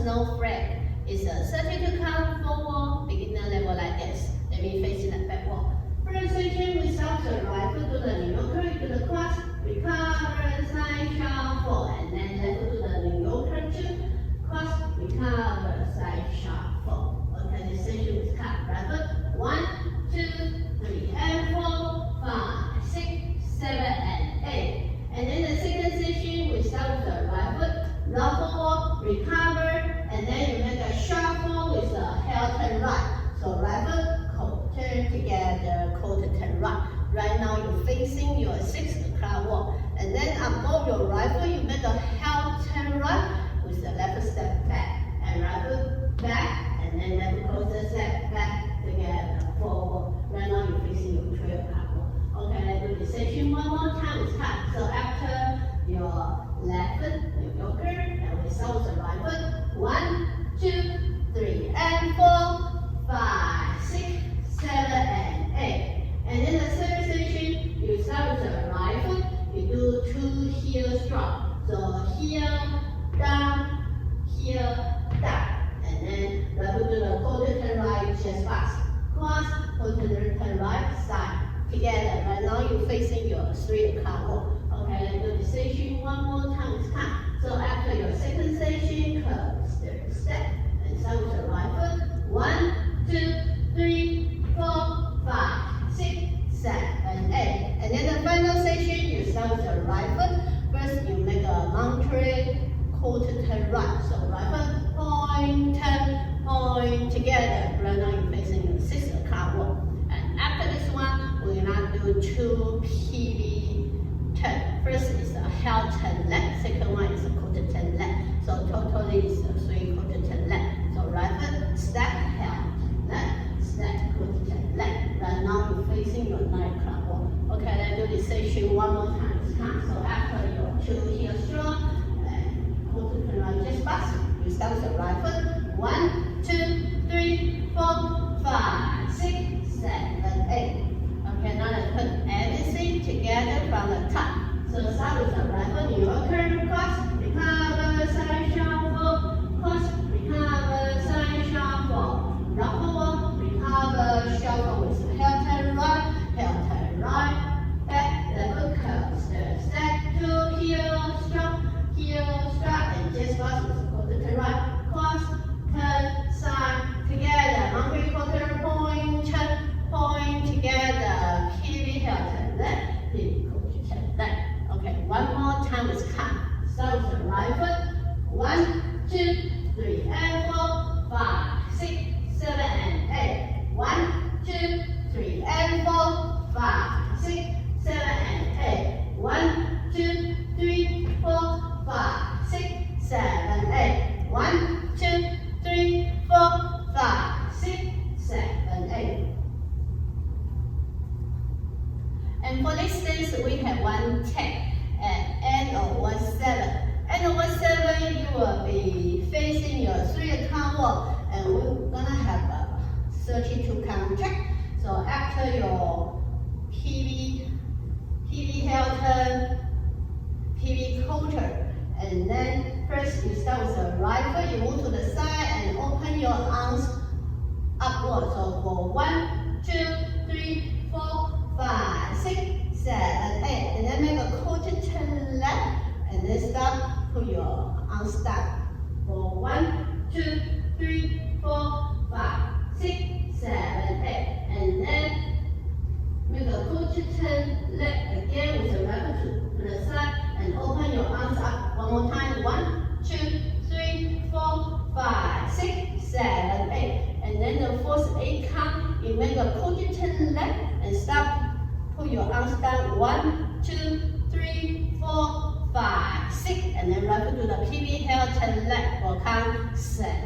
Snowflake. It's a 32 count forward beginner level like this. Let me face it backward. First section, we start the right foot to the New Yorker, to the cross, recover, side shuffle, and then left foot to the New Yorker, two, cross, recover, side shuffle. Okay, this section is cut. Right foot, 1, 2, 3, and 4, 5, 6, 7, and 8. And then the second section, we start with the right foot, roll forward, recover, and then you make a shuffle with the heel turn right. So right foot, coat turn together, coat turn right. Right now you're facing your 6 o'clock walk. And then above your right foot, you make a heel turn right with the left step back. And right foot back, and then left closer step back together, forward. Right now you're facing your 12 o'clock walk. Okay, let's do this section one more time. It's cut. So after your left foot, New Yorker, and we start with the right foot. 1, 2, 3, and 4, 5, 6, 7, and 8. And then the third section, you start with the right foot. You do 2 heel strong. So heel, down, and then right foot to the quarter turn right, chest pass. Cross, quarter turn right, side. Together. Right now you're facing your 3 o'clock walk. Okay, let's do the section one more time. It's time. So after your second section, curve, step, and start with the right foot. 1, 2, 3, 4, 5, 6, 7, 8. And then the final section, you start with the right foot. First, you make a mantra, quarter turn right. So right foot, point, turn, point, together. Right now you're facing your 6 o'clock walk. And after this one, we're gonna do 2 PV turn. First is a heel turn left. Second one is a quarter turn left. So totally is a 3 quarter turn left. So right foot, step, heel turn left, step, quarter turn left. Right now you're facing your 9 o'clock walk. Okay, let's do this section one more time. It's time. So after your 2 heel strong and quarter turn right, just pass. You start with the right foot. 1, 2, 3, 4, 5, 6, 7, 8. Okay, now let's put everything together from the top. So start with the right foot, New Yorker, cross, recover, side shuffle, cross, recover, side shuffle, rock forward, recover, shuffle with the heel turn right, back, left curve, step, 2 heel strong, and just cross with the quarter turn right, cross, turn, side, together, monkey quarter, point together, pivot, heel turn left, pivot, quarter turn left. Okay, one more time is count. Start with the right foot. 1, 2, 3, and 4, 5, 6, 7, and 8. 1, 2, 3, and 4, 5, 6, 7, and 8. 1, 2, 3, 4, 5, 6, 7, 8. 1, 2, 3, 4, 5, 6, 7, 8. And for this dance, we have 1 10 and end of 1 7. End of 1 7, you will be facing your 3 o'clock walk, and we're gonna have a 32 count track. So after your PV heel turn, PV quarter, and then first you start with the right foot, you move to the side and open your arms upward. So for 1, 2, 3, 4, 5, 6, 7, 8, and then make a quarter turn left, and then start, put your arms down. For 1, 2, 3, 4, 5, 6, 7, 8, and then make a quarter turn left again with the right foot to the side, and open your arms up one more time. 1, 2, 3, 4, 5, 6, 7, 8, and then the fourth 8 count, you make a quarter turn left and stop. Put your arms down. 1, 2, 3, 4, 5, 6, and then right foot to the PV heel turn left for count 7.